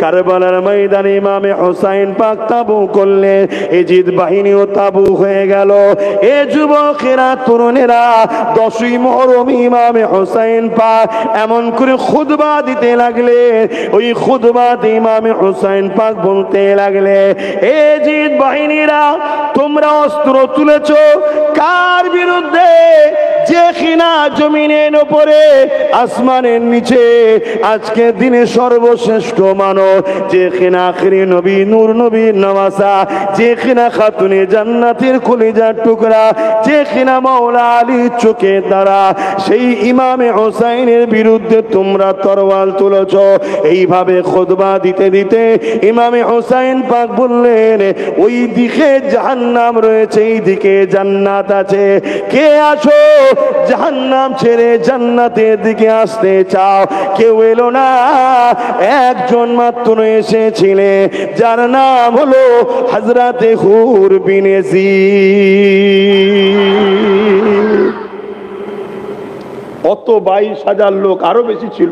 কারবালার ময়দানে ইমামে হোসাইন পাক তাবু করলেন, এজিদ বাহিনীও তাবু হয়ে গেল। এ যুবকেরা, তরুণেরা, 10ই মুহররম ইমামে হোসাইন পাক এমন করে খুতবা দিতে লাগলেন। ওই খুতবাতে ইমামে হোসাইন পাক বলতে লাগলে, এজিদ বাহিনীরা, তোমরা অস্ত্র তুলেছো কার বিরুদ্ধে? যে কিনা জমিনের উপরে আসমানের নিচে আজকে দিনে সর্বশ্রেষ্ঠ মানব, যে কিনা আখিরি নবী নূর নবীর নওয়াসা, যে কিনা খাতুনে জান্নাতের কলিজার টুকরা, যে কিনা মাওলা আলীর চোখের দ্বারা, সেই ইমামে হোসাইনের বিরুদ্ধে তোমরা তরোয়াল তুলেছ। এইভাবে খুতবা দিতে দিতে ইমামে হোসাইন পাক বললেন, ওই দিকে জাহান্নাম রয়েছে, এই দিকে জান্নাত আছে। কে আছো জাহান্নাম ছেড়ে জান্নাতের দিকে আসতে চাও? কেউ এলো না, একজন মাত্র এসেছিলেন, যার নাম হলো হযরতে হুর বিন ইয়াজিদ। অত 22,000 লোক, আরো বেশি ছিল,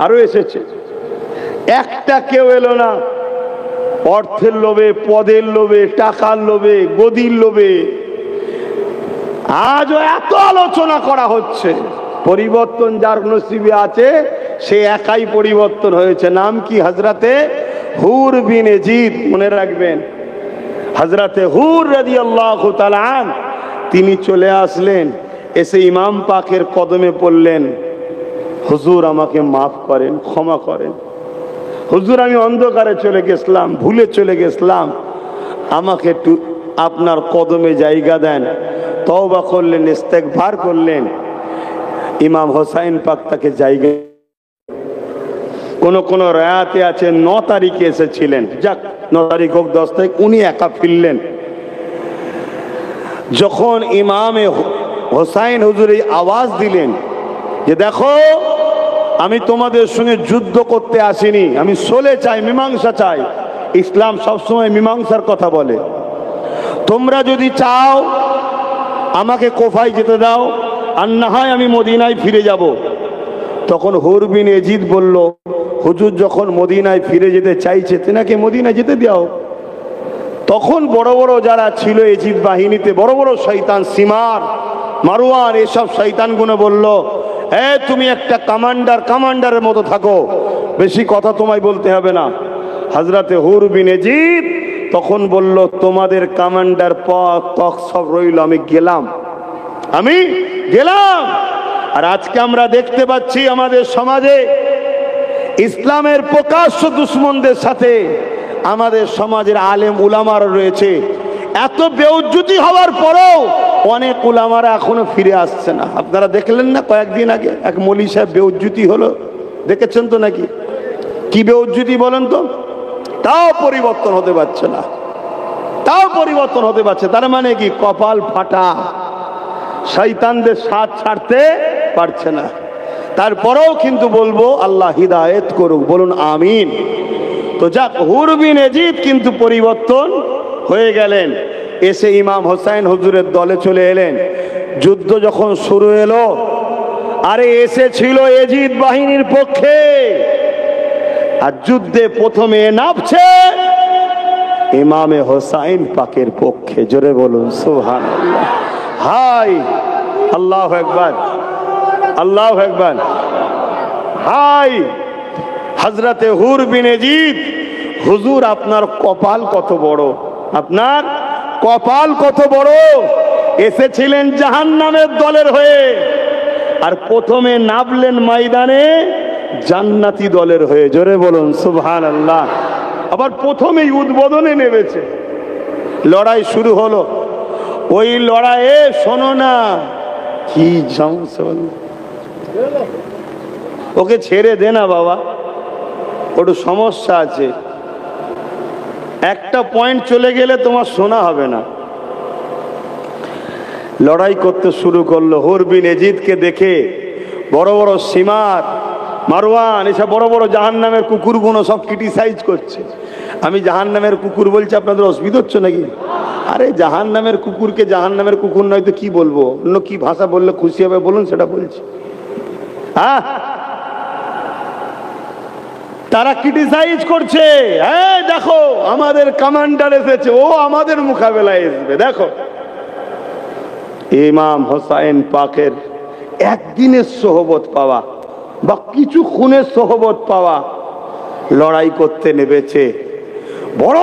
আরো এসেছে, একটা কেউ এলো না। অর্থের লোভে, পদের লোভে, টাকার লোভে, গদির লোভে আজও এত আলোচনা করা হচ্ছে। পরিবর্তন যার নসিবে আছে সে একাই পরিবর্তন হয়েছে। নাম কি? হযরতে হুর বিন ইয়াজিদ। মনে রাখবেন, হযরতে হুর রাদিয়াল্লাহু তাআলা আন, তিনি চলে আসলেন, এসে ইমাম পাকের কদমে পড়লেন, হুজুর আমাকে মাফ করেন, ক্ষমা করেন। হুজুর আমি অন্ধকারে চলে গেছিলাম, ভুলে চলে গেছিলাম, আমাকে একটু আপনার কদমে জায়গা দেন। তওবা করলেন, ইস্তেগফার করলেন। ইমাম হোসাইন পাক তাকে জায়গা, কোন রায়াতে আছে 9 তারিখে এসেছিলেন, যাক 9 তারিখ হোক 10 তারিখ, উনি একা ফিরলেন। যখন ইমামে হোসাইন হুজুর এই আওয়াজ দিলেন যে দেখো, আমি তোমাদের সঙ্গে যুদ্ধ করতে আসিনি, আমি সলে চাই, মীমাংসা চাই। ইসলাম সবসময় মীমাংসার কথা বলে। তোমরা যদি চাও আমাকে কোফায় যেতে দাও, আর না হয় আমি মদিনায় ফিরে যাব। তখন হুর বিন ইয়াজিদ বলল, হুজুর যখন মদিনায় ফিরে যেতে চাইছে, তেনাকে মদিনায় যেতে দাও। তখন বড় বড় যারা ছিল ইয়াজিদ বাহিনীতে, বড় বড় শয়তান, সিমার, মারওয়ান, এসব শয়তানগুলো বলল, তুমি একটা কমান্ডারের মতো থাকো, বেশি কথা তোমায় বলতে হবে না। হযরতে হুর বিন ইয়াজিদ তখন বলল, তোমাদের কমান্ডার পদ তখ সব রইল, আমি গেলাম। আর আজকে আমরা দেখতে পাচ্ছি আমাদের সমাজে ইসলামের প্রকাশ্য দুশমনদের সাথে আমাদের সমাজের আলেম উলামারা রয়েছে। এত বেউজ্জতি হওয়ার পরেও অনেক উলামারা এখনো ফিরে আসছে না। আপনারা দেখলেন না কয়েকদিন আগে এক মৌলভী সাহেব বেউজ্জতি হলো, দেখেছেন তো নাকি? কি বেউজ্জতি বলেন তো? তাও পরিবর্তন হতে পারছে না, তাও পরিবর্তন হতে পারছে। তার মানে কি? কপাল ফাটা, শয়তানদের সাথ ছাড়তে পারছে না। তারপরেও কিন্তু বলবো আল্লাহ হিদায়েত করুক, বলুন আমিন। তো যাক, হুর বিন ইয়াজিদ কিন্তু পরিবর্তন হয়ে গেলেন, এসে ইমাম হোসাইন হুজুরের দলে চলে এলেন। যুদ্ধ যখন শুরু এলো, আরে এসেছিল ইয়াজিদ বাহিনীর পক্ষে, আর যুদ্ধে প্রথমে নামছে ইমামে হোসাইন পাকের পক্ষে। জোরে বলুন সুবহানাল্লাহ। হাই আল্লাহু আকবার, আল্লাহু আকবার। হাই হযরতে হুর বিন ইয়াজিদ, হুজুর আপনার কপাল কত বড়, আপনার কপাল কত বড়। এসেছিলেন জাহান্নামের দলের হয়ে, আর প্রথমে নামলেন ময়দানে জান্নাতি দলের হয়ে। জোরে বলুন সুবহানাল্লাহ। আবার প্রথমেই উদ্বোধনে নেমেছে, লড়াই শুরু হলো। ওই লড়াইয়ে শোনো না কি জমসল, ওকে ছেড়ে দে না বাবা, ওর সমস্যা আছে। একটা পয়েন্ট চলে গেলে তোমার শোনা হবে না। লড়াই করতে শুরু করলো। হুর বিন ইয়াজিদকে দেখে বড় বড় সিমার, মারওয়ান, এসব বড় বড় জাহান্নামের কুকুরগুলো সব ক্রিটিসাইজ করছে। আমি জাহান্নামের কুকুর বলছি, আপনাদের অসুবিধা হচ্ছে নাকি? আরে জাহান্নামের কুকুরকে জাহান্নামের কুকুর নয় তো কি বলবো? অন্য কি ভাষা বললে খুশি হবে বলুন, সেটা বলছি। তারা ক্রিটিসাইজ করছে, হ্যাঁ দেখো আমাদের কমান্ডার এসেছে, ও আমাদের মোকাবেলায় আসবে। দেখো ইমাম হোসাইন পাকের একদিনের সোহবত পাওয়া বা কিছু খুনের সোহবত পাওয়া, লড়াই করতে নেমেছে বড়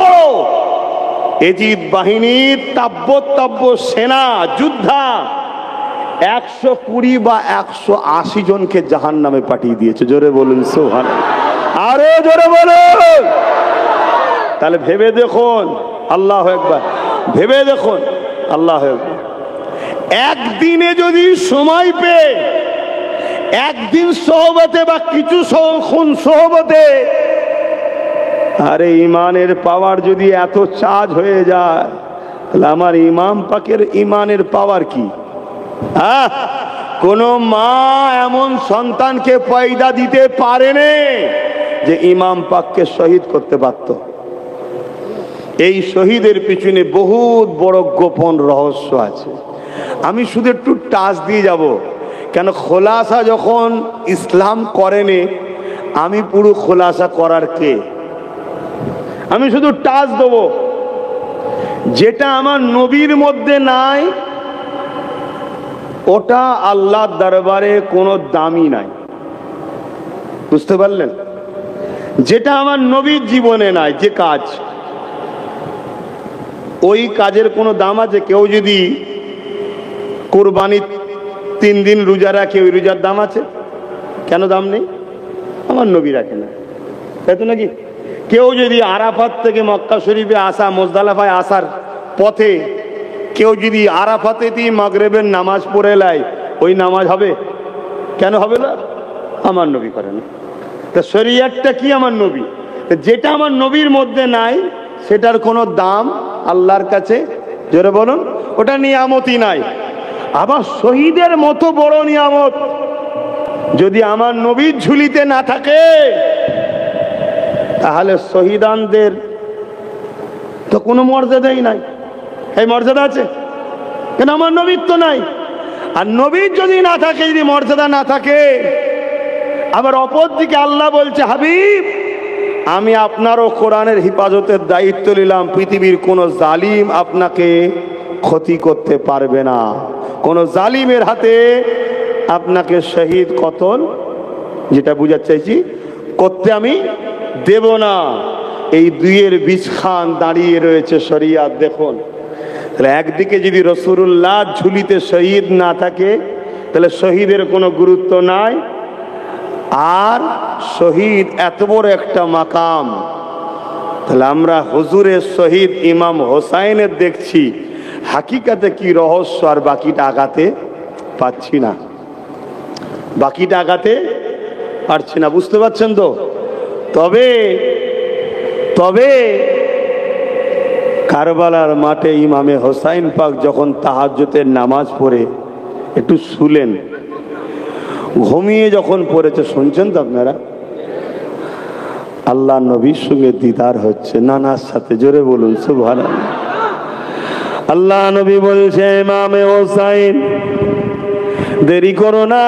এজিদ বাহিনীর তাব্য সেনা যোদ্ধা 120 বা 180 জনকে জাহান্নামে পাঠিয়ে দিয়েছে। জোরে বলুন সুবহানাল্লাহ, আরো জোরে বলুন। তাহলে ভেবে দেখুন, আল্লাহু আকবার, ভেবে দেখুন আল্লাহু আকবার। একদিনে যদি সময় পেয়ে একদিন সোহবতে বা কিছু খুন সোহবতে, আরে ইমানের পাওয়ার যদি এত চার্জ হয়ে যায়, তাহলে আমার ইমাম পাকের ইমানের পাওয়ার কি? কোন মা এমন সন্তানকে পয়দা দিতে পারেনি যে ইমাম পাককে শহীদ করতে পারত। এই শহীদের পিছনে বহুত বড় গোপন রহস্য আছে। আমি শুধু একটু টাচ দিয়ে যাব, কেন খোলাসা যখন ইসলাম করেনি, আমি পুরো খোলাসা করার কে? আমি শুধু টাচ দেব। যেটা আমার নবীর মধ্যে নাই, ওটা আল্লাহর দরবারে কোনো দামই নাই। বুঝতে পারলেন? যেটা আমার নবীর জীবনে নাই, যে কাজ, ওই কাজের কোনো দাম আছে? কেউ যদি কুরবানি 3 দিন রোজা রাখে, ওই রোজার দাম আছে? কেন দাম নেই? আমার নবী রাখে না, তাই তো নাকি? কেউ যদি আরাফাত থেকে মক্কা শরীফে আসা, মুজদালিফায় আসার পথে কেউ যদি আরাফাতেই মাগরিবের নামাজ পড়ে নেয়, ওই নামাজ হবে? কেন হবে না? আমার নবী করে না। তা শরীয়তটা কি? আমার নবী। যেটা আমার নবীর মধ্যে নাই, সেটার কোনো দাম আল্লাহর কাছে, জোরে বলুন, ওটা নিয়ামতই নাই। আবার শহীদের মতো বড় নিয়ামত যদি আমার নবীর ঝুলিতে না থাকে, তাহলে শহীদানদের তো কোনো মর্যাদাই নাই। এই মর্যাদা আছে কেন? আমার নবীর তো নাই। আর নবীর যদি না থাকে, যদি মর্যাদা না থাকে, আবার অপর দিকে আল্লাহ বলছে, হাবিব আমি আপনারও কোরআনের হিফাজতের দায়িত্ব নিলাম, পৃথিবীর কোনো জালিম আপনাকে ক্ষতি করতে পারবে না, কোনো জালিমের হাতে আপনাকে শহীদ কতল, যেটা বুঝাতে চাইছি, করতে আমি দেব না। এই দুইয়ের বীজখান দাঁড়িয়ে রয়েছে শরিয়াত। দেখুন, তাহলে একদিকে যদি রাসূলুল্লাহ ঝুলিতে শহীদ না থাকে, তাহলে শহীদের কোনো গুরুত্ব নাই। আর শহীদ এত বড় একটা মাকাম, তাহলে আমরা হুজুরের শহীদ ইমাম হোসাইনের দেখছি, হাকিকাতে কি রহস্য, আর বাকিটা আগাতে পাচ্ছি না, বাকিটা আগাতে পারছি না। বুঝতে পারছেন তো? তবে তবে কারবালার মাঠে ইমামে হোসাইন পাক যখন তাহাজ্জুদের নামাজ পড়ে একটু শুলেন, ঘুমিয়ে যখন পড়েছে, শুনছেন তো আপনারা? আল্লাহ নবীর সঙ্গে দিদার হচ্ছে নানার সাথে। জোরে বলুন সুবহানাল্লাহ। আল্লাহ নবী বলছে, ইমামে হোসাইন দেরি করো না,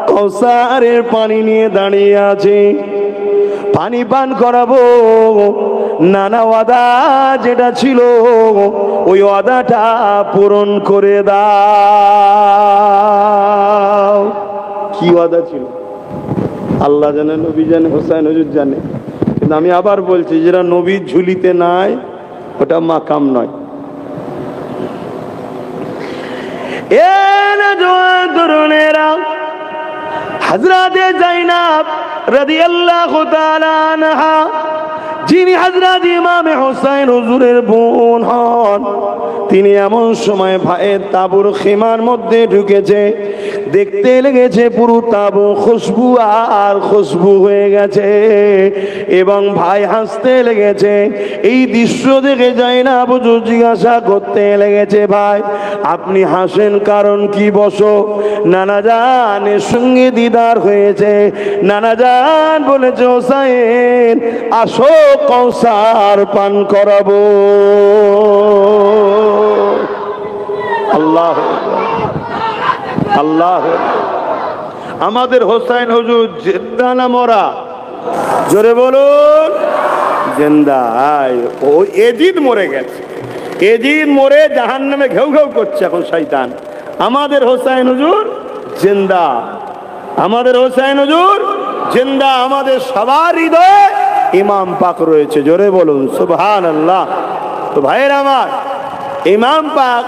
কাউসারের পানি নিয়ে দাঁড়িয়ে আছে, পানি পান করাবো। নানা ওয়াদা যেটা ছিল, ওই ওয়াদাটা পূরণ করে দাও। কি ওয়াদা ছিল? আল্লাহ জানে, নবী জানে, হোসাইন হুজুর জানে। কিন্তু আমি আবার বলছি, যেটা নবীর ঝুলিতে নাই, ওটা মাকাম নয়। হযরতে যায়েনব রাদিয়াল্লাহু তাআলা আনহা, যিনি হযরত ইমামে হোসাইন হুজুরের বোন হন, তিনি এমন সময় ভাইয়ের তাঁবুর খিমার মধ্যে ঢুকেছে, দেখতে লেগেছে পুরো তাঁবু খুশবু আর খুশবু হয়ে গেছে, এবং ভাই হাসতে লেগেছে। এই দৃশ্য দেখে যায়েনব জিজ্ঞাসা করতে লেগেছে, ভাই আপনি হাসেন কারণ কি? বসো। নানা জানের সঙ্গে দিদার হয়েছে। নানা জান বলেছে, হোসাইন আসো, কাউসার পান করাবো। আল্লাহ আল্লাহ। আমাদের হোসাইন হুজুর জেদ্দা না মরা? জোরে বলুন জিন্দা। ও এজিদ মরে গেছে, এজিদ মরে জাহান্নামে ঘেউ ঘেউ করছে এখন শয়তান। আমাদের হোসাইন হুজুর জিন্দা, আমাদের হোসাইন হুজুর জিন্দা। আমাদের সবার হৃদয়ে ইমাম পাক রয়েছে, জোরে বলুন সুবহানাল্লাহ। তো ভাইয়ের আমার, ইমাম পাক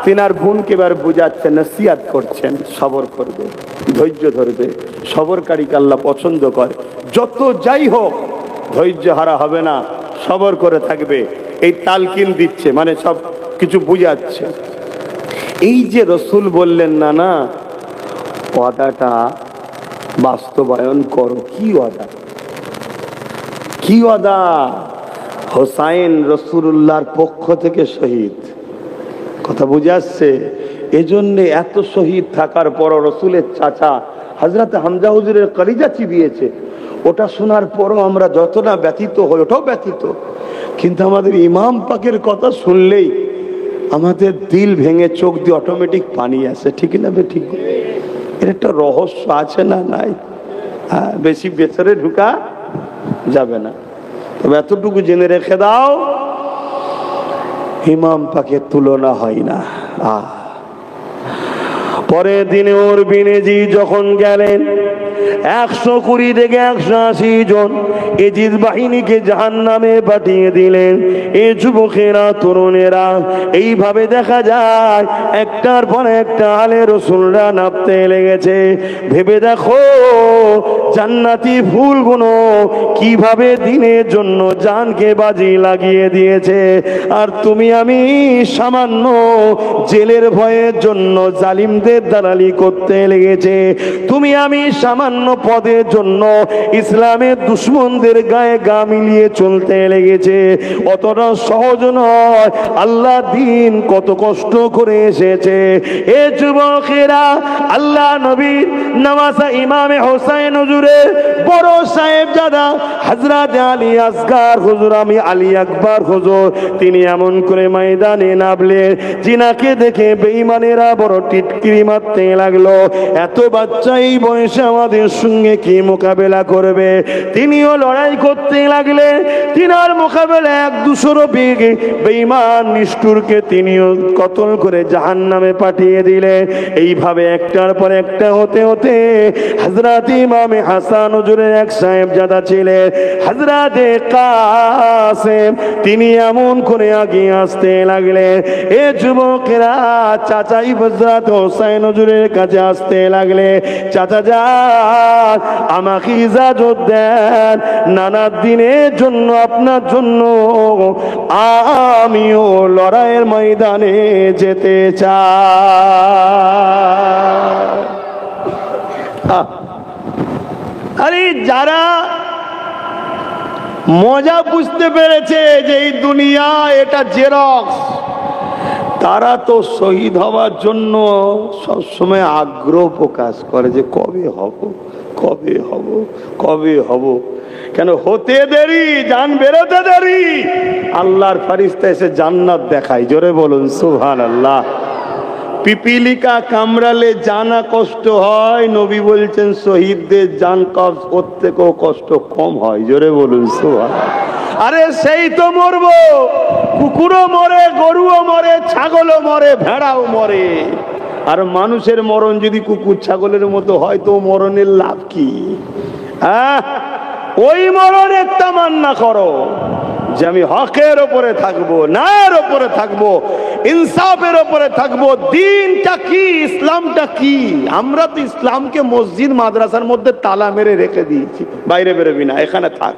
তিনার বোনকে এবার বুঝাচ্ছেন, নসিহত করছেন, সবর করবে, ধৈর্য ধরবে। সবরকারীকে আল্লাহ পছন্দ করে। যত যাই হোক ধৈর্য হারা হবে না, সবর করে থাকবে। এই তালকিন দিচ্ছে, মানে সব কিছু বুঝাচ্ছে। এই যে রসুল বললেন না না ওয়াদাটা বাস্তবায়ন করো। কি ওয়াদা? কি ওয়াদা? হোসাইন রসুল্লাহর পক্ষ থেকে শহীদ, কথা বুঝে আসছে? এজন্য এত শহীদ থাকার পর রসুলের চাচা হযরত হামজা হুজুরের কলিজা চিবিয়েছে। ওটা শোনার পরও আমরা যতটা ব্যথিত হই, ওটাও ব্যথিত, কিন্তু আমাদের ইমাম পাকের কথা শুনলেই আমাদের দিল ভেঙে চোখ দিয়ে অটোমেটিক পানি আসে। ঠিক না বে? ঠিক। এর একটা রহস্য আছে না? নাই? হ্যাঁ, বেশি ভেতরে ঢুকা যাবে না, তবে এতটুকু জেনে রেখে দাও, ইমাম পাকের তুলনা হয় না। পরের দিনে ওর বিনেজি যখন গেলেন, 120 থেকে 180 জন এজিদ বাহিনীকে জাহান্নামে পাঠিয়ে দিলেন। এই যুবকেরা, তরুণেরা, এইভাবে দেখা যায় একটার পর একটা আলে রসুলরা নাপতে লেগেছে। ভেবে দেখো জান্নাতি ফুলগুলো কিভাবে দিনের জন্য জানকে বাজি লাগিয়ে দিয়েছে, আর তুমি আমি সামান্য জেলের ভয়ের জন্য জালিমদের দালালি করতে লেগেছে। তুমি আমি সামান্য পদের জন্য ইসলামের দুশমনদের গায়ে গা মিলিয়ে চলতে লেগেছে। অতটা সহজ নয়। আল্লাহ দিন কত কষ্ট করে এসেছে। এ যুবকেরা, আল্লাহ নবীর নামাজা ইমামে হোসাইন হুজুরের বড় সাহেবজাদা হযরত আলী আসগার হুজুর, আমি আলী আকবর হুজুর, তিনি এমন করে ময়দানে নামলেন, জিনাকে দেখে বেঈমানেরা বড় টিটকিরি মারতে লাগলো। এত বাচ্চা এই বয়সে আমাদের সঙ্গে কি মোকাবেলা করবে? তিনিও লড়াই করতে লাগলেন। তিনার মোকাবেলা 100-200 বেঈমান নিষ্ঠুরকে তিনিও কতল করে জাহান্নামে পাঠিয়ে দিলেন। এইভাবে একটার পর একটা হতে হতে হযরত ইমামে হাসান হুজুরের এক সাহেবজাদা ছিলেন হযরতে কাসেম, তিনি এমন করে আগিয়ে আসতে লাগলেন। এ যুবকেরা চাচা হযরত হোসাইন হুজুরের কাছে আসতে লাগলে, চাচা যান আমাকে ইজাজত দেন, নানা দিনের জন্য আপনার জন্য আমিও লড়াইয়ের ময়দানে যেতে চাই। আরে যারা মজা বুঝতে পেরেছে যে এই দুনিয়া এটা জেরক্স, তারা তো শহীদ হওয়ার জন্য সবসময় আগ্রহ প্রকাশ করে যে কবে হব, কবে হব, কবে হব। কেন হতে দেরি, জান বেরোতে দেরি, আল্লাহর ফেরেশতা এসে জান্নাত দেখায়। জোরে বলুন সুবহানাল্লাহ। পিপিলিকা কামড়ালে জানা কষ্ট হয়, নবী বলছেন শহীদদের জান কবজ ওর থেকেও কষ্ট কম হয়। জোরে বলুন সুবহানাল্লাহ। আরে সেই তো মরবো, কুকুরও মরে, গরুও মরে, ছাগলও মরে, ভেড়াও মরে। আর মানুষের মরণ যদি কুকুর ছাগলের মতো হয় তো মরণের লাভ কি? হ্যাঁ, ওই মরণের তামান্না করো যে আমি হকের ওপরে থাকবো, ন্যায়ের ওপরে থাকবো, ইনসাফের ওপরে থাকবো। দিনটা কি, ইসলামটা কি? আমরা তো ইসলামকে মসজিদ মাদ্রাসার মধ্যে তালা মেরে রেখে দিয়েছি, বাইরে বেরোবি না, এখানে থাক।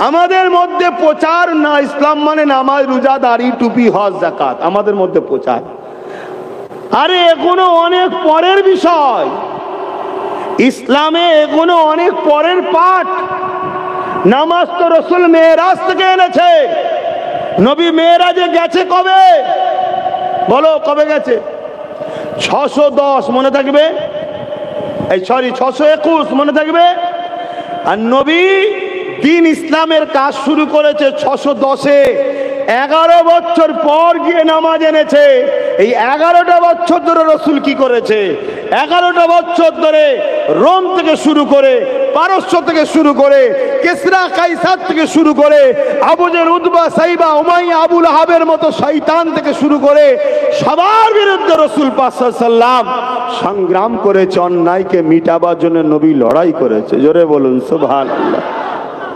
আমাদের মধ্যে প্রচার না, ইসলাম মানে নামাজ, রোজা, দাড়ি, টুপি, হজ, যাকাত, আমাদের মধ্যে প্রচার। আরে এগুলো অনেক পরের বিষয়, ইসলামে এগুলো অনেক পরের পাঠ। নামাজ তো রসুল মেরাজ থেকে এনেছে। নবী মেরাজে গেছে কবে? বলো কবে গেছে? 610 মনে থাকবে, এই সরি 621 মনে থাকবে। আর নবী দিন ইসলামের কাজ শুরু করেছে 610-এ। 11 বছর পর গিয়ে নামাজ এনেছে। এই 11টা বছর ধরে রসুল কি করেছে? 11টা বছর ধরে রোম থেকে শুরু করে, পারস্য থেকে শুরু করে, কিসরা কাইসার থেকে শুরু করে, আবু জেহেল, উতবা, সাইবা, উমাইয়া, আবু লাহাবের মতো শয়তান থেকে শুরু করে সবার বিরুদ্ধে রসুল পাক সাল্লাল্লাহু আলাইহি ওয়াসাল্লাম সংগ্রাম করেছে। অন্যায়কে মিটাবার জন্য নবী লড়াই করেছে। জোরে বলুন সুবহানাল্লাহ।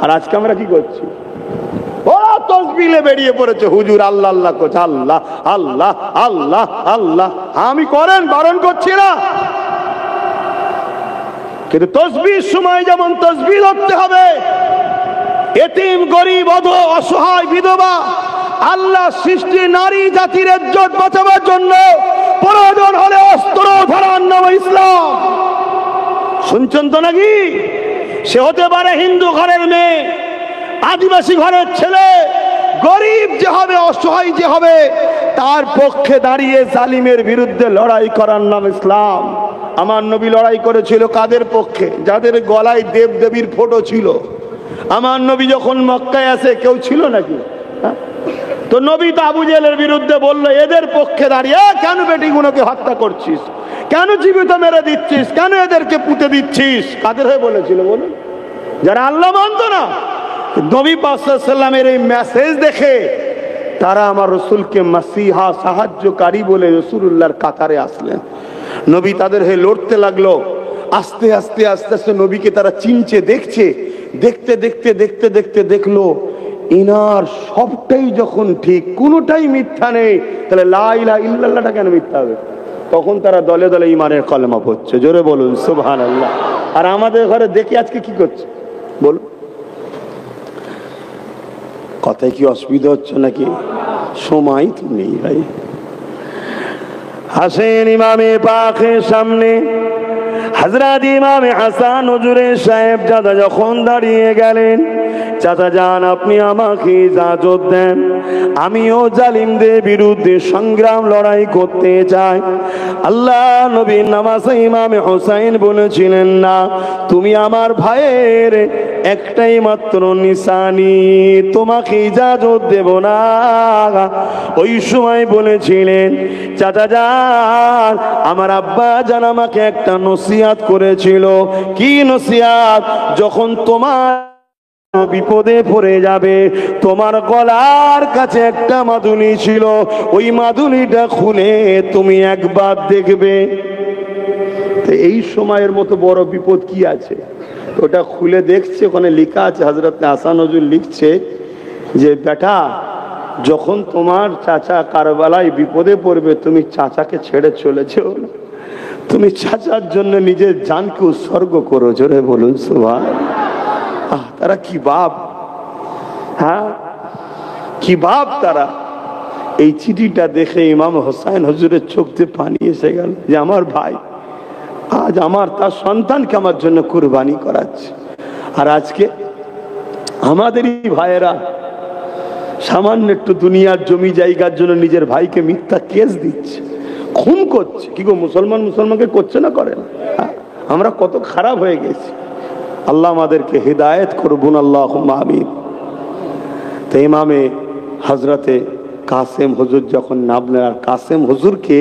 আর আজকে আমরা কি করছি? ওরা তসবিলে বেরিয়ে পড়েছে, হুজুর আল্লাহ আল্লাহ করছে, আল্লাহ আল্লাহ আল্লাহ আল্লাহ। আমি করেন, বারণ করছি না, কিন্তু তসবির সময় যেমন তসবিহ ধরতে হবে, এতিম, গরিব, অসহায়, বিধবা, আল্লাহ সৃষ্টি নারী জাতির ইজ্জত বাঁচাবার জন্য প্রয়োজন হলে অস্ত্র ধরার নাম ইসলাম। শুনছেন তো নাকি? সে হতে পারে হিন্দু ঘরের মেয়ে, আদিবাসী ঘরের ছেলে, গরিব যে হবে, অসহায় যে হবে, তার পক্ষে দাঁড়িয়ে জালিমের বিরুদ্ধে লড়াই করার নাম ইসলাম। আমার নবী লড়াই করেছিল কাদের পক্ষে? যাদের গলায় দেব দেবীর ফটো ছিল। আমার নবী যখন মক্কায় আসে কেউ ছিল নাকি? তো নবী তো আবু জেহেলের বিরুদ্ধে বললো, এদের পক্ষে দাঁড়িয়ে কেন বেটিগুলোকে হত্যা করছিস, কেন জীবিত মেরে দিচ্ছিস, কেন এদেরকে পুঁতে দিচ্ছিস? কাদের হয়ে বলেছিল বলুন? যারা আল্লাহ মানত না। নবী পাক সাল্লাল্লাহু আলাইহি ওয়াসাল্লামের এই মেসেজ দেখে তারা আমার রসুলকে মাসিহা, সাহায্যকারী বলে রাসূলুল্লাহর কাতারে আসলেন। নবী তাদের হয়ে লড়তে লাগলো। আস্তে আস্তে আস্তে আস্তে নবীকে তারা চিনছে, দেখছে। দেখতে দেখতে দেখতে দেখতে দেখলো ইনার সবটাই যখন ঠিক, কোনোটাই মিথ্যা নেই, তাহলে লা ইলাহা ইল্লাল্লাহটা কেন মিথ্যা হবে? তখন তারা দলে দলে ইমানের কলেমা পড়ছে। জোরে বলুন সুবহানাল্লাহ। আর আমাদের ঘরে দেখি আজকে কি করছে বলুন? কথায় কি অসুবিধা হচ্ছে নাকি? সময় তো নেই ভাই। হাসেন ইমামে পাকের সামনে হযরত ইমামে হাসান হুজুরের সাহেব জাদা যখন দাঁড়িয়ে গেলেন, চাচা যান আপনি আমাকে ইজাজত দেন, আমিও জালিমদের বিরুদ্ধে সংগ্রাম লড়াই করতে চাই। আল্লাহ নবীর নামাজে ইমামে হুসাইন বলেছিলেন, না, তুমি আমার ভাইয়ের একটাই মাত্র নিশানি, তোমাকে ইজাজত দেব না। ওই সময় বলেছিলেন, চাচা যান আমার আব্বা জান আমাকে একটা নসিহত করেছিল। কি নসিহত? যখন তোমার বিপদে পড়ে যাবে, তোমার গলার কাছে একটা মাদুলি ছিল, ওই মাদুলিটা খুলে তুমি একবার দেখবে। এই সময়ের মতো বড় বিপদ কি আছে? ওটা খুলে দেখছে, ওখানে লেখা আছে, হযরত হাসান হুজুর লিখছে যে বেটা, যখন তোমার চাচা কারবালায় বিপদে পড়বে, তুমি চাচাকে ছেড়ে চলেছো, তুমি চাচার জন্য নিজের জানকে উৎসর্গ করো। জোরে বলুন সুবহানাল্লাহ। তারা কি বাপ, হ্যাঁ কি বাপ তারা। এই চিঠিটা দেখে ইমাম হোসাইন হুজুরের চোখ দিয়ে পানি এসে গেল যে আমার ভাই আজ আমার তার সন্তানকে আমার জন্য কুরবানি করাচ্ছে। আর আজকে আমাদেরই ভাইয়েরা সামান্য একটু দুনিয়ার জমি জায়গার জন্য নিজের ভাইকে মিথ্যা কেস দিচ্ছে, খুন করছে। কি গো, মুসলমানকে করছে না, করে না? আমরা কত খারাপ হয়ে গেছি। আল্লাহ আমাদেরকে হিদায়েত করুন, আল্লাহুম্মা আমিন। তো ইমামে হযরতে কাসেম হুজুর যখন নামলেন, আর কাসেম হুজুরকে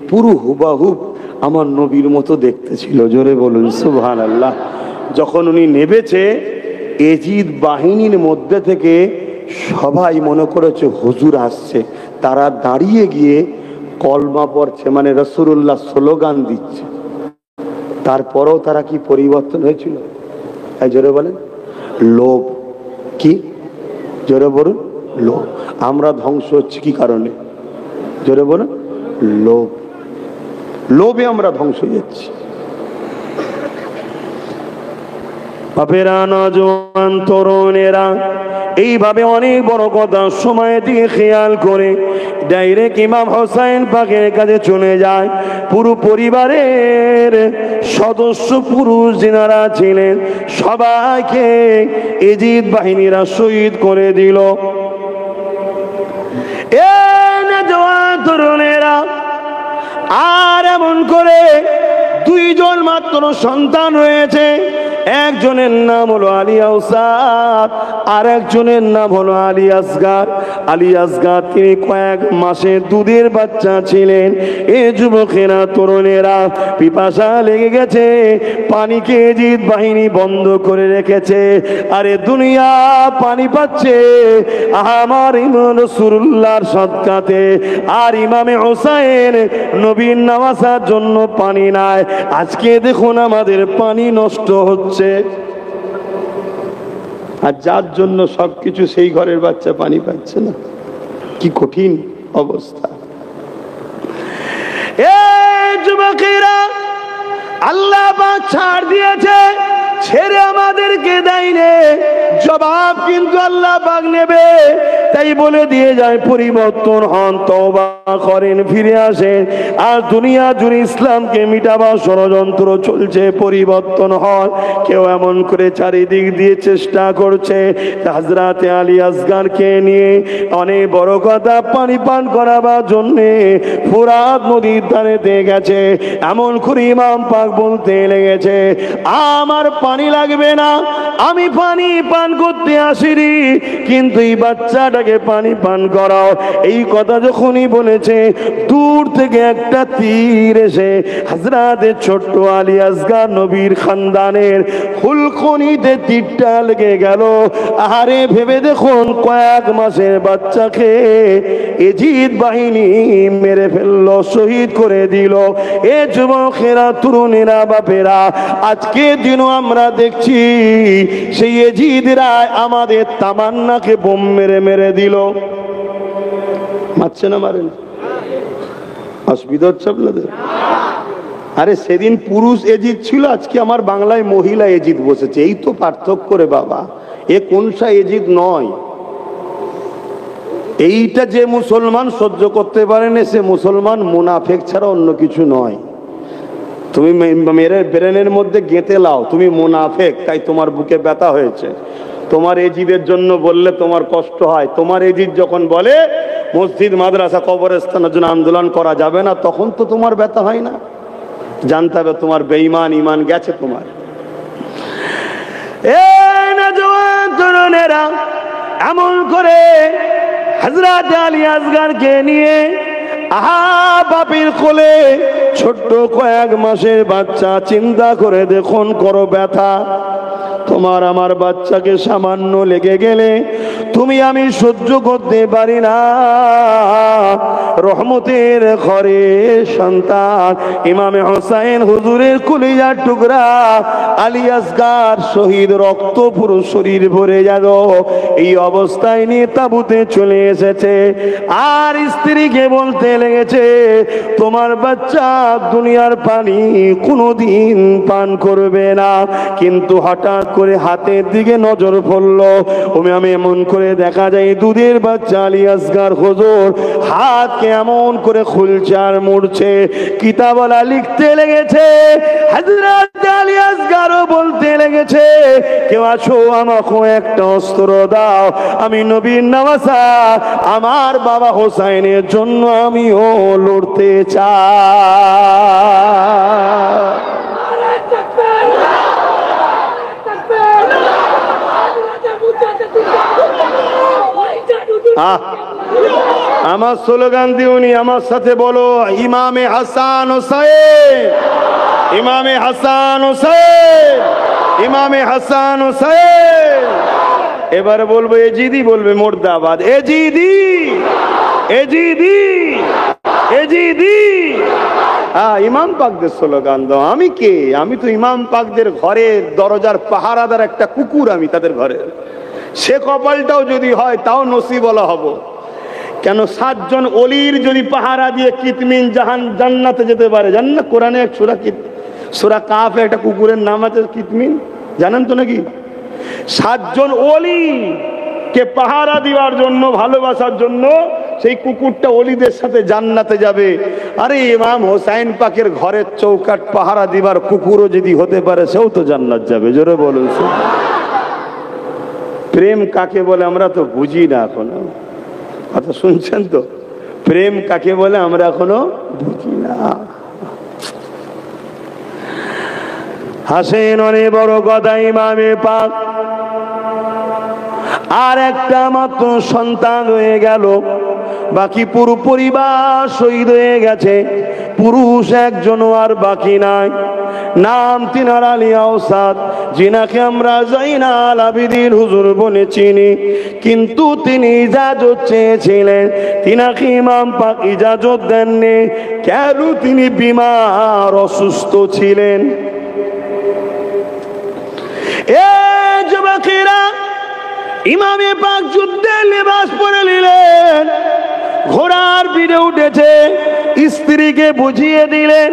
পুরো হুবাহুব আমার নবীর মতো দেখতে ছিল। জোরে বলুন সুবহানাল্লাহ। যখন উনি নেমেছে, এজিদ বাহিনীর মধ্যে থেকে সবাই মনে করেছে হুজুর আসছে, তারা দাঁড়িয়ে গিয়ে কলমা পড়ছে, মানে রাসূলুল্লাহ স্লোগান দিচ্ছে। তারপরেও তারা কি পরিবর্তন হয়েছিল? জোরে বলেন, লোভ। কি? জোরে বলুন, লোভ। আমরা ধ্বংস হচ্ছে কি কারণে? জোরে বলুন, লোভ। লোভে আমরা ধ্বংস হয়ে যাচ্ছি। বাপেরা, নওজোয়ান তরুণেরা এইভাবে অনেক বড় কথা সময় দিয়ে খেয়াল করে ডাইরেক্ট ইমাম হোসাইন পাকের কাছে চলে যায়। পুরো পরিবারের সদস্য পুরুষ যিনারা ছিলেন সবাইকে এজিদ বাহিনীরা শহীদ করে দিল। এ নওজোয়ান তরুণেরা, আর এমন করে দুইজন মাত্র সন্তান রয়েছে, একজনের নাম হলো আলী আউসাদ, আর একজনের নাম হলো আলী আসগার। আলী আসগার তিনি কয়েক মাসে দুধের বাচ্চা ছিলেন। এ যুবকেরা, তরুণেরা, পিপাসা লেগে গেছে, পানিকে জিদ বাহিনী বন্ধ করে রেখেছে। আরে দুনিয়া পানি পাচ্ছে আমার ইমাম রাসূলুল্লাহর সদকাতে, আর ইমামে হোসেন নবীর নামাজের জন্য পানি নাই। আজকে দেখুন আমাদের পানি নষ্ট হচ্ছে, আর যার জন্য সবকিছু সেই ঘরের বাচ্চা পানি পাচ্ছে না। কি কঠিন অবস্থা। এই যুবকেরা, আল্লাহ পাক ছাড় দিয়েছে, ছেড়ে আমাদেরকে দেয়নি, জবাব কিন্তু আল্লাহ পাক নেবে। তাই বলে দিয়ে যায়, পরিবর্তন হন, তওবা করেন, ফিরে আসেন। আর দুনিয়া জুড়ে ইসলামকে মিটাবার ষড়যন্ত্র চলছে, পরিবর্তন হন। কেউ এমন করে চারিদিক দিয়ে চেষ্টা করছে হযরত আলী আসগারকে নিয়ে অনেক বড় কথা পানি পান করাবার জন্যে ফোরাত নদীর ধারে দিয়ে গেছে। এমন করে ইমাম পাক বলতে লেগেছে, আমার পানি লাগবে না, আমি পানি পান করতে আসিনি, কিন্তু এই বাচ্চাটাকে পানি পান করাও। এই কথা যখনই বলেছে, দূর থেকে একটা তীর এসে হযরত ছোট্ট আলী আসগার নবীর খানদানের হুলকুনিতে তীরটা লেগে গেল। আরে ভেবে দেখুন, কয়েক মাসের বাচ্চাকে এজিদ বাহিনী মেরে ফেললো, শহীদ করে দিল। এ যুবকেরা, তরুণেরা, বাপেরা, আজকে দিনও আমরা দেখছি সেই এজিদরা আমাদের তামান্নাকে বোম মেরে মেরে দিল। মারছে না মারেন? অসুবিধা হচ্ছে আপনাদের? আরে সেদিন পুরুষ এজিদ ছিল, আজকে আমার বাংলায় মহিলা এজিদ বসেছে। এই তো পার্থক্য রে বাবা। এ কোনসা এজিদ নয়। এইটা যে মুসলমান সহ্য করতে পারেনি, সে মুসলমান মুনাফেক ছাড়া অন্য কিছু নয়। তুমি মেরে ব্রেনের মধ্যে গেঁথে লাও তুমি মুনাফেক, তাই তোমার বুকে ব্যথা হয়েছে। তোমার এজিদের জন্য বললে তোমার কষ্ট হয়। তোমার এজিদ যখন বলে মসজিদ, মাদ্রাসা, কবরস্থানের জন্য আন্দোলন করা যাবে না, তখন তো তোমার ব্যথা হয় না। জানতে হবে তোমার বেঈমান ইমান গেছে তোমার। এই নওজোয়ান তরুণেরা, এমন করে হযরত আলী আসগারকে নিয়ে বাপের কোলে ছোট্ট কয়েক মাসের বাচ্চা, চিন্তা করে দেখুন, করো ব্যথা। তোমার আমার বাচ্চাকে সামান্য লেগে গেলে তুমি আমি সহ্য করতে পারি না। রহমতের ঘরে সন্তান ইমামে হোসেন হুজুরের কলিজার টুকরা আলী আসগার শহীদ, রক্ত পুরো শরীর ভরে গেল। এই অবস্থায় নিয়ে তাঁবুতে চলে এসেছে, আর স্ত্রীকে বলতে লেগেছে, তোমার বাচ্চা দুনিয়ার পানি কোনোদিন পান করবে না। কিন্তু হঠাৎ করে হাতের দিকে নজর পড়লো, আমি এমন করে দেখা যায় দুধের বাচ্চা আলী আসগার হুজুর হাতকে এমন করে খুলছে আর মুড়ছে, কিতাবলা লিখতে লেগেছে। হযরত আলী আসগারও বলতে লেগেছে, কেউ আছো আমাকে একটা অস্ত্র দাও, আমি নবীর নামাজা আমার বাবা হোসেনের জন্য আমিও লড়তে চাই। আমার স্লোগান দিউনি, আমার সাথে বলো, ইমামে হাসান হোসেন, ইমামে হাসান হোসেন, ইমামে হাসান হোসেন। এবারে বলবো এজিদি, বলবে মুর্দাবাদ, এজিদি, এজিদি, এজিদি। ইমাম পাকদের স্লোগান দাও। আমি কে? আমি তো ইমাম পাকদের ঘরের দরজার পাহারাদার একটা কুকুর, আমি তাদের ঘরে। সে কপালটাও যদি হয় তাও নসিবওয়ালা হব। কেন 7 জন ওলির যদি পাহারা দিয়ে কিতমিন জান্নাতে যেতে পারে, জানেন না? কোরআনে এক সূরা কাফে একটা কুকুরের নাম আছে কিতমিন, জানেন তো নাকি? 7 জন ওলি কে পাহারা দেওয়ার জন্য, ভালোবাসার জন্য সেই কুকুরটা ওলিদের সাথে জান্নাতে যাবে। আরে ইমাম হোসেন পাকের ঘরের চৌকাট পাহারা দিবার কুকুরও যদি হতে পারে, সেও তো জান্নাত যাবে। জোরে বলুন। প্রেম কাকে বলে আমরা তো বুঝি না এখনো। কথা শুনছেন তো? প্রেম কাকে বলে আমরা এখনো বুঝি না। হাসেন অনেক বড় কথা ইমামে পাক। আর একটা মাত্র সন্তান হয়ে গেল, বাকি পুরো পরিবার শহীদ হয়ে গেছে, পুরুষ একজনও আর বাকি নাই। নাম তিনার আলী আওসাদ, যিনাকে আমরা জাইনাল আবিদিন হুজুর বলে চিনি। কিন্তু তিনি ইজাজত চেয়েছিলেন, তিনাকে ইমাম পাক ইজাজত দেননি। কেন? তিনি বিমার, অসুস্থ ছিলেন। এ যুবকেরা, ইমামে পাক যুদ্ধের লেবাস পরে নিলেন, ঘোড়ার পিঠে উঠেছে, স্ত্রীকে বুঝিয়ে দিলেন,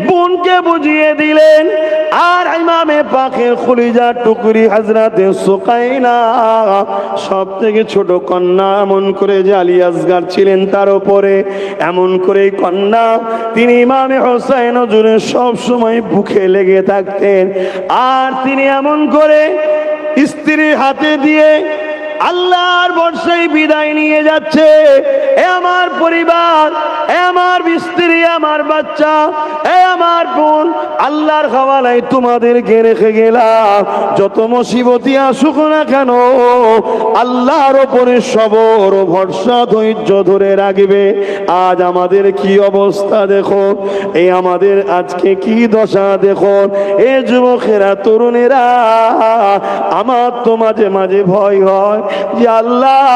বোনকে বুঝিয়ে দিলেন। আর ইমামে পাকের খলিজার টুকরি হযরতে সুকাইনা, সব থেকে ছোট কন্যা, এমন করে যে আলী আসগার ছিলেন তার উপরে, এমন করে কন্যা তিনি ইমামে হোসেন হুজুরের সব সময় বুকে লেগে থাকতেন। আর তিনি এমন করে স্ত্রীর হাতে দিয়ে আল্লাহর বর্ষায় বিদায় নিয়ে যাচ্ছে। এ আমার পরিবার, এ আমার স্ত্রী, আমার বাচ্চা, এ আমার বোন, আল্লাহর হাওয়ালায় তোমাদেরকে রেখে গেলাম। যত মুসিবতি আসুক না কেন, আল্লাহর ওপরে সবর ও ভরসা ধৈর্য ধরে রাখবে। আজ আমাদের কি অবস্থা দেখো, এই আমাদের আজকে কি দশা দেখো। এ যুবকেরা, তরুণেরা, আমার তো মাঝে মাঝে ভয় হয় যে আল্লাহ,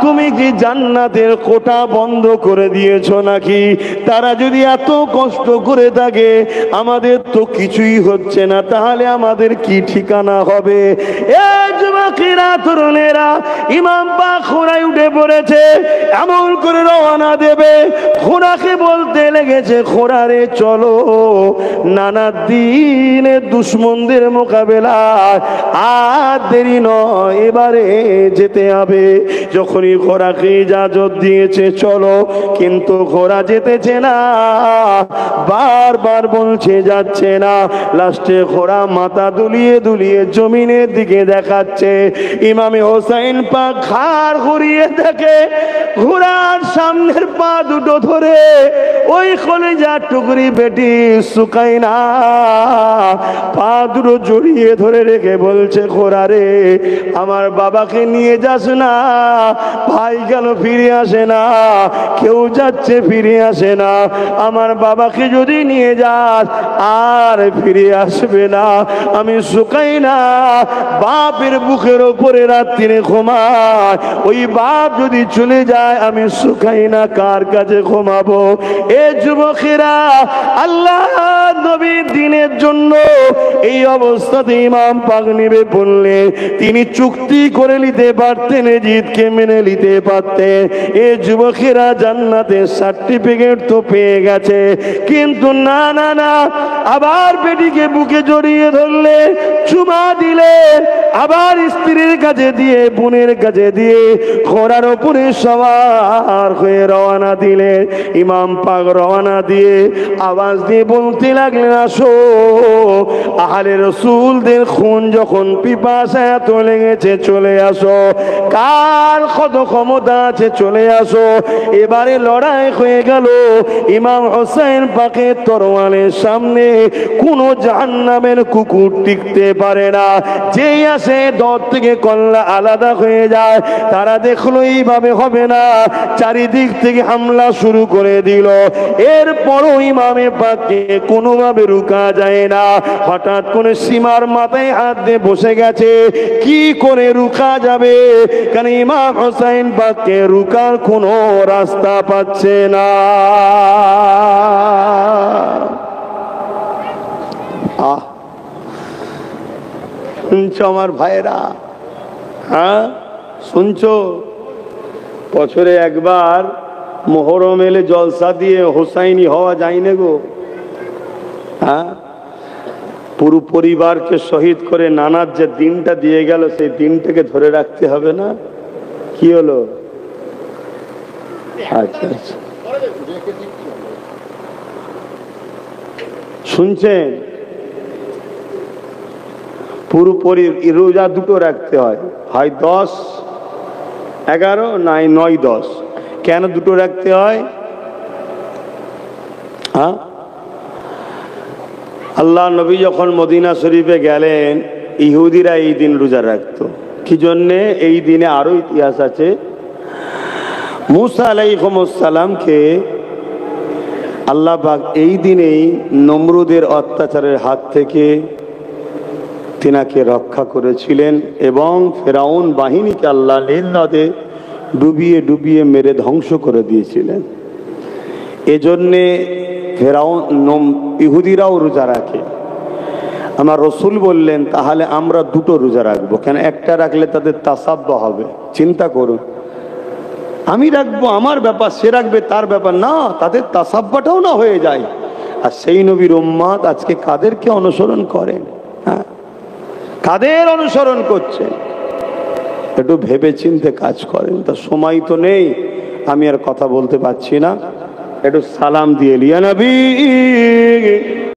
তুমি কি জান্নাতের কোটা বন্ধ করে দিয়েছো নাকি? তারা যদি এত কষ্ট করে থাকে, আমাদের তো কিছুই হচ্ছে না, তাহলে আমাদের কি ঠিকানা হবে? এ যুবকেরা, তরুণেরা, ইমাম পাক ঘোড়ায় উঠে পড়েছে, এমন করে রওনা দেবে। ঘোড়াকে বলতে লেগেছে, ঘোড়ারে চলো, নানা দিনের দুশ্মনদের মোকাবেলায় আর দেরি নয়, এবারে যেতে হবে। যখনই ঘোড়াকে ইজাজত দিয়েছে চলো, কিন্তু ঘোড়া যেতেছে না, বারবার বলছে যাচ্ছে না। লাস্টে ঘোড়া মাথা দুলিয়ে দুলিয়ে জমিনের দিকে দেখাচ্ছে। ইমামে হোসেন পাক ঘাড় ঘুরিয়ে দেখে, ঘোড়ার সামনের পা দুটো ধরে ওই কলিজার টুকরি বেটি সুকাইনা পা দুটো জড়িয়ে ধরে রেখে বলছে, ঘোড়া রে, আমার বাবাকে নিয়ে যাস না, ভাই গেল ফিরে আসে না, কেউ যাচ্ছে ফিরে আসে না, আমার বাবাকে যদি নিয়ে যাস আর ফিরে আসবে না। আমি সুকাইনা বাপের বুকের ওপরে রাত্রিরে ঘুমায়, ওই বাপ যদি চলে যায় আমি সুকাইনা কার কাছে ঘুমাবো? এ যুবকেরা, আল্লাহ নবীর দিনের জন্য এই অবস্থাতে ইমাম পাক নেমে পড়লেন। তিনি চুক্তি করে নিতে পারতেন, জিদকে মেনে নিতে পারতেন। এ যুবকেরা, জান্নাতের সার্টিফিকেট তো পেয়ে গেছে, কিন্তু না না না, আবার বেটিকে বুকে জড়িয়ে ধরলে, চুমা দিলে, আবার স্ত্রীর কাছে দিয়ে, বোনের কাছে দিয়ে ঘোড়ার ওপরে সওয়ার হয়ে রওনা দিলেন। ইমাম পাক রওনা দিয়ে আওয়াজ দিয়ে বলতে লাগলেন, আসো, আহলে রাসূলদের খুন যখন পিপাসা এত লেগেছে, চলে আসো, কার কত ক্ষমতা আছে চলে আসো। এবারে লড়াই হয়ে গেল। ইমাম হোসেন পাকের তরোয়ালের সামনে কোনো জাহান্নামের কুকুর টিকতে পারে না। যেই আসে দর থেকে কল্লা আলাদা হয়ে যায়। তারা দেখলো এইভাবে হবে না, চারিদিক থেকে হামলা শুরু করে দিল। এরপরও ইমামে পাককে কোনোভাবে রুকা যায় না। হঠাৎ করে সীমার মাথায় হাত দিয়ে বসে গেছে, কি করে রুকা যাবে? কারণ ইমাম হোসেন পাককে রুকার কোনো রাস্তা পাচ্ছে না। শুনছো আমার ভাইরা? হ্যাঁ, শুনছো? বছরে একবার মোহরম এলে জলসা দিয়ে হোসাইনি হওয়া যায় না গো। হ্যাঁ, পুরো পরিবারকে শহীদ করে নানার যে দিনটা দিয়ে গেল, সেই দিনটাকে ধরে রাখতে হবে না? কি হলো? আচ্ছা আচ্ছা, শুনছেন? পুরোপুরি রোজা দুটো রাখতে হয়, হয় 10, 11, নাই 9, 10। কেন দুটো রাখতে হয়? হ্যাঁ, আল্লাহ নবী যখন মদিনা শরীফে গেলেন, ইহুদিরা এই দিন রোজা রাখতো। কি জন্যে? এই দিনে আরো ইতিহাস আছে। মুসা আলাইহিসসালামকে আল্লাহ পাক এই দিনেই নমরুদের অত্যাচারের হাত থেকে তিনাকে রক্ষা করেছিলেন এবং ফেরাউন বাহিনীকে আল্লাহ নীল নদে ডুবিয়ে ডুবিয়ে মেরে ধ্বংস করে দিয়েছিলেন। এজন্যে ইহুদিরাও রোজা রাখে। আমার রসুল বললেন, তাহলে আমরা দুটো রোজা রাখবো কেন? একটা রাখলে তাদের তাসাব্বা হবে। চিন্তা করুন, আমি রাখবো আমার ব্যাপার, সে রাখবে তার ব্যাপার, না, তাদের তাসাব্বাটাও না হয়ে যায়। আর সেই নবীর উম্মত আজকে কাদেরকে অনুসরণ করেন? হ্যাঁ, কাদের অনুসরণ করছেন? একটু ভেবে চিন্তে কাজ করেন। তা সময় তো নেই, আমি আর কথা বলতে পারছি না। একটু সালাম দিয়ে লিয়া নবী।